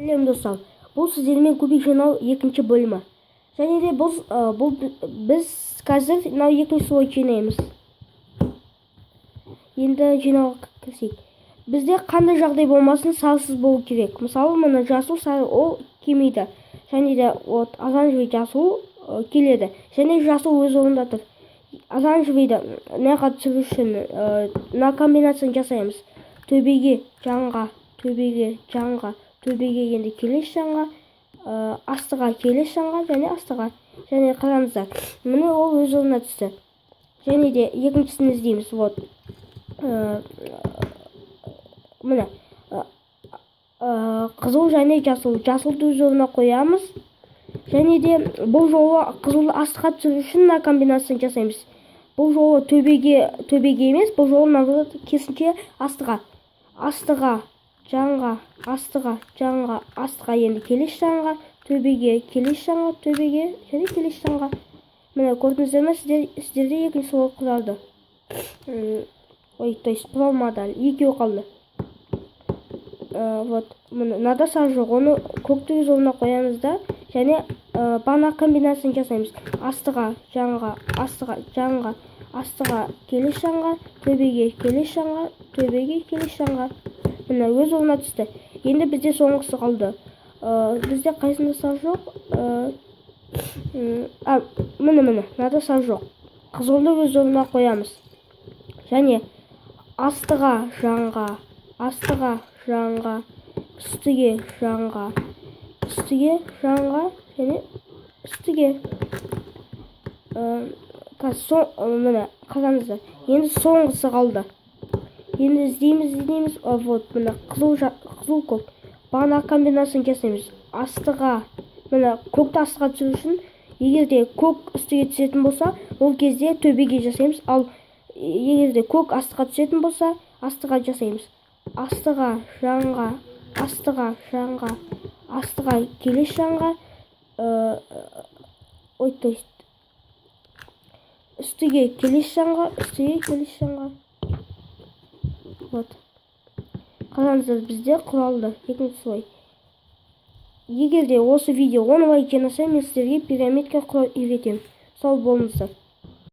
Сәлем достар, бұл сіздермен кубик жинау екінші бөлімі. Және де біз қазір екінші слой жинаймыз. Енді жинауға кірісейік. Бізде қандай жағдай болмасын салсыз болу керек. Мысалы, мына жасыл сары ол келмейді. Және де оранжевый жасыл келеді. Және жасыл өз орнында тұр. Оранжевыйды мынаға түсіру үшін мына комбинацияны жасаймыз. Төбеге жанға, төбеге жанға, төбеге енді келесі жанға, астыға келесі жанға және астыға. Және қараңыздар, міне ол өз орнына түсті. Және де екіншісін іздейміз. Міне қызыл және жасыл. Жасылды өз орнына қоямыз. Және де бұл жолы қызылды астыға түсіру үшін мына комбинацияны жасаймыз. Бұл жолы төбеге емес, бұл жолы керісінше астыға. Астыға, жанға, астыға, жанға, астыға енді келесі жанға, төбеге, келесі жанға, төбеге және келесі жанға. Міне көрдіңіздер ме, сіздерде екінші слой құралды. То есть құралмады, екеуі қалды. Мынада сары жоқ, оны көкті өз орнына қоямыз да, және бағана комбинацияны жасаймыз. Астыға, жанға, астыға, жанға, астыға, келесі жанға, төбеге, келесі жанға, төбеге, келесі жанға. Міне өз орнына түсті. Енді бізде соңғысы қалды. Бізде қайсында сары жоқ? Міне, мынада сары жоқ. Қызылды өз орнына қоямыз. Және астыға, жанға, астыға, жанға, үстіге, жанға, үстіге, жанға, және үстіге. Міне, қараңыздар. Енді соңғысы қалды. Енді іздейміз. Міне қызыл көк. Бағана комбинацияны жасаймыз. Астыға, міне көкті астыға түсіру үшін, егер де көк үстіге түсетін болса, ол кезде төбеге жасаймыз. Ал егер де көк астыға түсетін болса, астыға жасаймыз. Астыға, жанға, астыға, жанға, астыға, келесі жанға, үстіге, келесі жанға, үстіге, келесі жанға. Қараңыздар, бізде құралды екінші слой. Егер де осы видео 10 лайк жинаса, мен сіздерге пирамидка құрау үйретемін. Сау болыңыздар.